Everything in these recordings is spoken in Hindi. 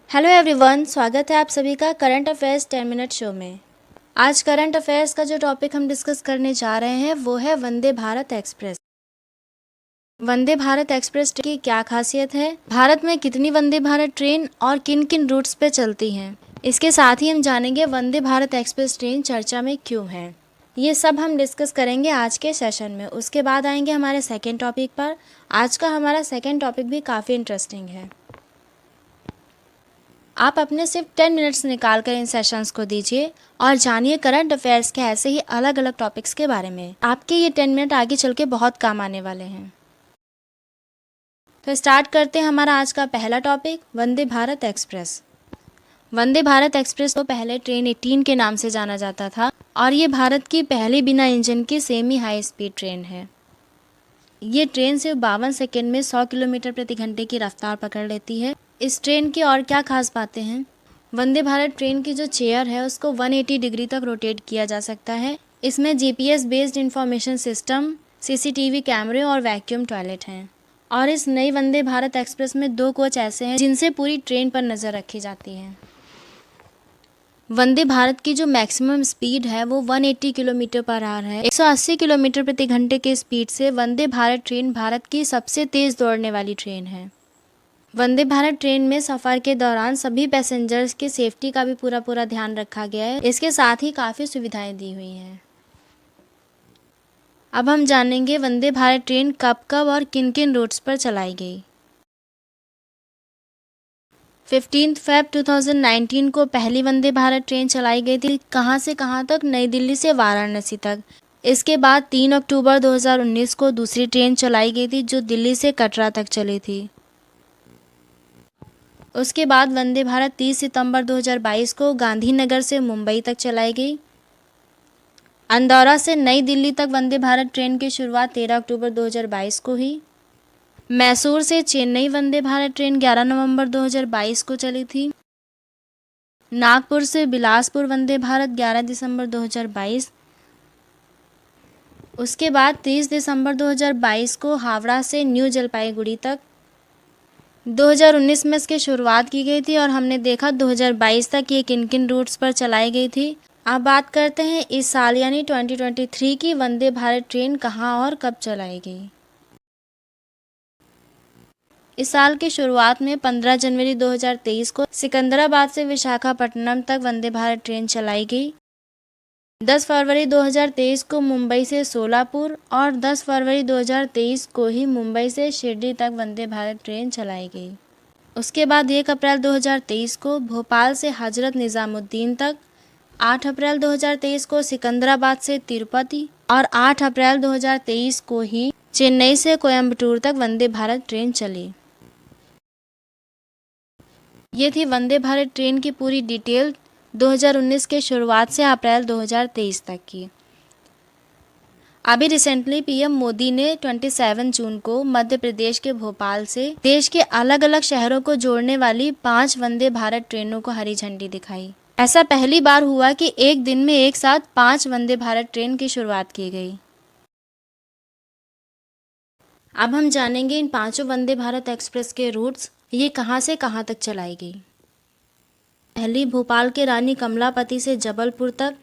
हेलो एवरीवन, स्वागत है आप सभी का करंट अफेयर्स 10 मिनट शो में। आज करंट अफेयर्स का जो टॉपिक हम डिस्कस करने जा रहे हैं वो है वंदे भारत एक्सप्रेस। वंदे भारत एक्सप्रेस की क्या खासियत है, भारत में कितनी वंदे भारत ट्रेन और किन किन रूट्स पे चलती हैं, इसके साथ ही हम जानेंगे वंदे भारत एक्सप्रेस ट्रेन चर्चा में क्यों है। ये सब हम डिस्कस करेंगे आज के सेशन में। उसके बाद आएंगे हमारे सेकेंड टॉपिक पर। आज का हमारा सेकेंड टॉपिक भी काफ़ी इंटरेस्टिंग है। आप अपने सिर्फ 10 मिनट्स निकाल कर इन सेशंस को दीजिए और जानिए करंट अफेयर्स के ऐसे ही अलग अलग टॉपिक्स के बारे में। आपके ये 10 मिनट आगे चल के बहुत काम आने वाले हैं। तो स्टार्ट करते हैं हमारा आज का पहला topic, Vande Bharat express. Vande Bharat express तो पहले ट्रेन 18 के नाम से जाना जाता था और ये भारत की पहली बिना इंजन की सेमी हाई स्पीड ट्रेन है। ये ट्रेन सिर्फ 52 सेकेंड में 100 किलोमीटर प्रति घंटे की रफ्तार पकड़ लेती है। इस ट्रेन की और क्या खास बातें हैं? वंदे भारत ट्रेन की जो चेयर है उसको 180 डिग्री तक रोटेट किया जा सकता है। इसमें GPS based information system, CCTV कैमरे और वैक्यूम टॉयलेट हैं। और इस नई वंदे भारत एक्सप्रेस में 2 कोच ऐसे हैं जिनसे पूरी ट्रेन पर नज़र रखी जाती है। वंदे भारत की जो मैक्सिमम स्पीड है वो 180 किलोमीटर पर आवर है। 180 किलोमीटर प्रति घंटे के स्पीड से वंदे भारत ट्रेन भारत की सबसे तेज़ दौड़ने वाली ट्रेन है। वंदे भारत ट्रेन में सफ़र के दौरान सभी पैसेंजर्स की सेफ्टी का भी पूरा ध्यान रखा गया है। इसके साथ ही काफ़ी सुविधाएं दी हुई हैं। अब हम जानेंगे वंदे भारत ट्रेन कब कब और किन किन रूट्स पर चलाई गई। 15 Feb 2019 को पहली वंदे भारत ट्रेन चलाई गई थी। कहाँ से कहाँ तक? नई दिल्ली से वाराणसी तक। इसके बाद 3 अक्टूबर 2019 को दूसरी ट्रेन चलाई गई थी जो दिल्ली से कटरा तक चली थी। उसके बाद वंदे भारत 30 सितंबर 2022 को गांधीनगर से मुंबई तक चलाई गई। अंदौरा से नई दिल्ली तक वंदे भारत ट्रेन की शुरुआत 13 अक्टूबर 2022 को हुई। मैसूर से चेन्नई वंदे भारत ट्रेन 11 नवंबर 2022 को चली थी। नागपुर से बिलासपुर वंदे भारत 11 दिसंबर 2022। उसके बाद 30 दिसंबर 2022 को हावड़ा से न्यू जलपाईगुड़ी तक। 2019 में इसकी शुरुआत की गई थी और हमने देखा 2022 तक ये किन किन रूट्स पर चलाई गई थी। अब बात करते हैं इस साल यानी 2023 की वंदे भारत ट्रेन कहाँ और कब चलाई गई। इस साल की शुरुआत में 15 जनवरी 2023 को सिकंदराबाद से विशाखापट्टनम तक वंदे भारत ट्रेन चलाई गई। 10 फरवरी 2023 को मुंबई से सोलापुर और 10 फरवरी 2023 को ही मुंबई से शिरडी तक वंदे भारत ट्रेन चलाई गई। उसके बाद 1 अप्रैल 2023 को भोपाल से हजरत निज़ामुद्दीन तक, 8 अप्रैल 2023 को सिकंदराबाद से तिरुपति और 8 अप्रैल 2023 को ही चेन्नई से कोयम्बटूर तक वंदे भारत ट्रेन चली। ये थी वंदे भारत ट्रेन की पूरी डिटेल 2019 के शुरुआत से अप्रैल 2023 तक की। अभी रिसेंटली पीएम मोदी ने 27 जून को मध्य प्रदेश के भोपाल से देश के अलग अलग शहरों को जोड़ने वाली 5 वंदे भारत ट्रेनों को हरी झंडी दिखाई। ऐसा पहली बार हुआ कि एक दिन में एक साथ 5 वंदे भारत ट्रेन की शुरुआत की गई। अब हम जानेंगे इन 5 वंदे भारत एक्सप्रेस के रूट्स, ये कहाँ से कहाँ तक चलाई गई। पहली भोपाल के रानी कमलापति से जबलपुर तक।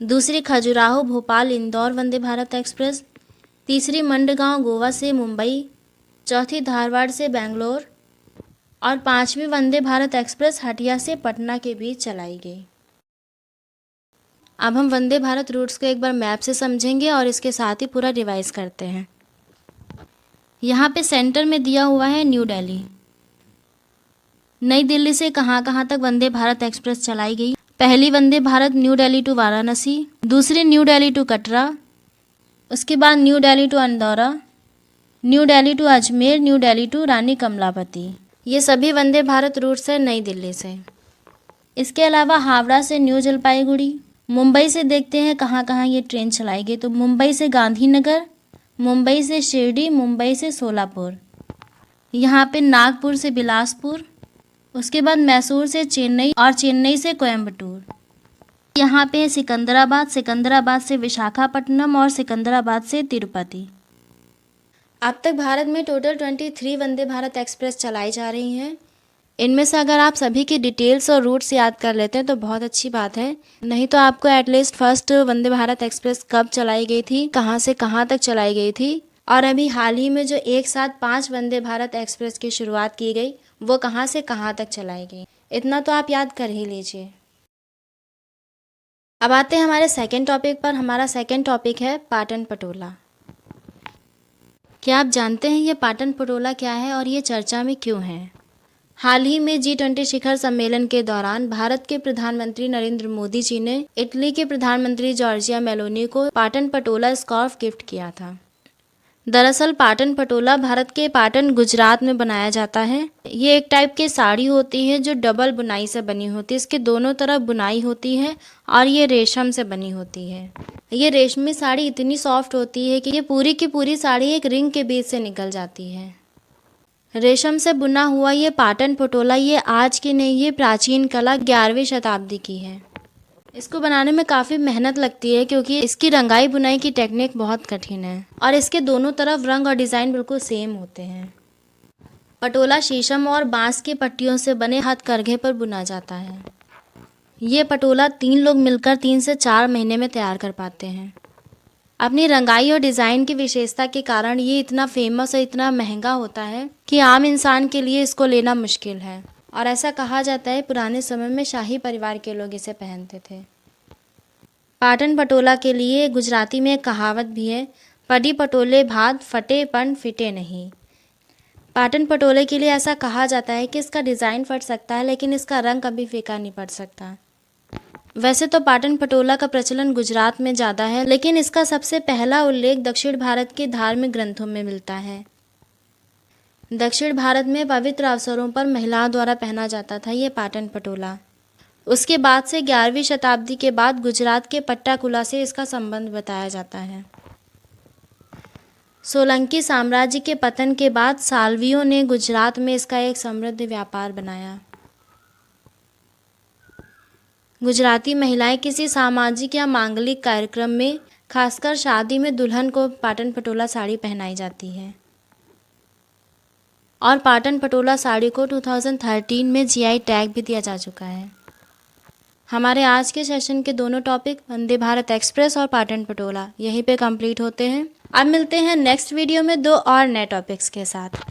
दूसरी खजुराहो भोपाल इंदौर वंदे भारत एक्सप्रेस। तीसरी मंडगांव गोवा से मुंबई। चौथी धारवाड़ से बेंगलोर और 5वीं वंदे भारत एक्सप्रेस हटिया से पटना के बीच चलाई गई। अब हम वंदे भारत रूट्स को एक बार मैप से समझेंगे और इसके साथ ही पूरा रिवाइज करते हैं। यहाँ पे सेंटर में दिया हुआ है न्यू दिल्ली। नई दिल्ली से कहाँ कहाँ तक वंदे भारत एक्सप्रेस चलाई गई। पहली वंदे भारत न्यू दिल्ली टू वाराणसी, दूसरी न्यू दिल्ली टू कटरा, उसके बाद New Delhi to Andaura, New Delhi to Ajmer, New Delhi to Rani Kamlapati. ये सभी वंदे भारत रूट्स है नई दिल्ली से। इसके अलावा हावड़ा से न्यू जलपाईगुड़ी। मुंबई से देखते हैं कहाँ कहाँ ये ट्रेन चलाई गई। तो मुंबई से गांधीनगर, मुंबई से शिरडी, मुंबई से सोलापुर, यहाँ पे नागपुर से बिलासपुर, उसके बाद मैसूर से चेन्नई और चेन्नई से कोयम्बटूर। यहाँ पे है सिकंदराबाद, सिकंदराबाद से विशाखापट्टनम और सिकंदराबाद से तिरुपति। अब तक भारत में टोटल 23 वंदे भारत एक्सप्रेस चलाई जा रही हैं। इनमें से अगर आप सभी की डिटेल्स और रूट्स याद कर लेते हैं तो बहुत अच्छी बात है, नहीं तो आपको at least first Vande Bharat express कब चलाई गई थी, कहाँ से कहाँ तक चलाई गई थी, और अभी हाल ही में जो एक साथ 5 वंदे भारत एक्सप्रेस की शुरुआत की गई वो कहाँ से कहाँ तक चलाई गई, इतना तो आप याद कर ही लीजिए। अब आते हैं हमारे सेकंड टॉपिक पर। हमारा सेकंड टॉपिक है पाटन पटोला। क्या आप जानते हैं ये पाटन पटोला क्या है और ये चर्चा में क्यों है? हाल ही में G20 शिखर सम्मेलन के दौरान भारत के प्रधानमंत्री नरेंद्र मोदी जी ने इटली के प्रधानमंत्री जॉर्जिया मेलोनी को पाटन पटोला स्कार्फ गिफ्ट किया था। दरअसल पाटन पटोला भारत के पाटन गुजरात में बनाया जाता है। ये एक टाइप की साड़ी होती है जो डबल बुनाई से बनी होती है। इसके दोनों तरफ बुनाई होती है और ये रेशम से बनी होती है। ये रेशमी साड़ी इतनी सॉफ्ट होती है कि ये पूरी की पूरी साड़ी एक रिंग के बीच से निकल जाती है। रेशम से बुना हुआ ये पाटन पटोला ये आज की नहीं, ये प्राचीन कला 11वीं शताब्दी की है। इसको बनाने में काफ़ी मेहनत लगती है क्योंकि इसकी रंगाई बुनाई की टेक्निक बहुत कठिन है और इसके दोनों तरफ रंग और डिज़ाइन बिल्कुल सेम होते हैं। पटोला शीशम और बांस की पट्टियों से बने हथकरघे पर बुना जाता है। ये पटोला 3 लोग मिलकर 3 से 4 महीने में तैयार कर पाते हैं। अपनी रंगाई और डिज़ाइन की विशेषता के कारण ये इतना फेमस और इतना महंगा होता है कि आम इंसान के लिए इसको लेना मुश्किल है, और ऐसा कहा जाता है पुराने समय में शाही परिवार के लोग इसे पहनते थे। पाटन पटोला के लिए गुजराती में एक कहावत भी है, पडी पटोले भात फटे पण फिटे नहीं। पाटन पटोले के लिए ऐसा कहा जाता है कि इसका डिज़ाइन फट सकता है लेकिन इसका रंग कभी फीका नहीं पड़ सकता। वैसे तो पाटन पटोला का प्रचलन गुजरात में ज़्यादा है, लेकिन इसका सबसे पहला उल्लेख दक्षिण भारत के धार्मिक ग्रंथों में मिलता है। दक्षिण भारत में पवित्र अवसरों पर महिलाओं द्वारा पहना जाता था ये पाटन पटोला। उसके बाद से 11वीं शताब्दी के बाद गुजरात के पट्टाकुला से इसका संबंध बताया जाता है। सोलंकी साम्राज्य के पतन के बाद साल्वियों ने गुजरात में इसका एक समृद्ध व्यापार बनाया। गुजराती महिलाएं किसी सामाजिक या मांगलिक कार्यक्रम में, खासकर शादी में, दुल्हन को पाटन पटोला साड़ी पहनाई जाती है और पाटन पटोला साड़ी को 2013 में GI टैग भी दिया जा चुका है। हमारे आज के सेशन के दोनों टॉपिक वंदे भारत एक्सप्रेस और पाटन पटोला यहीं पे कंप्लीट होते हैं। अब मिलते हैं नेक्स्ट वीडियो में 2 और नए टॉपिक्स के साथ।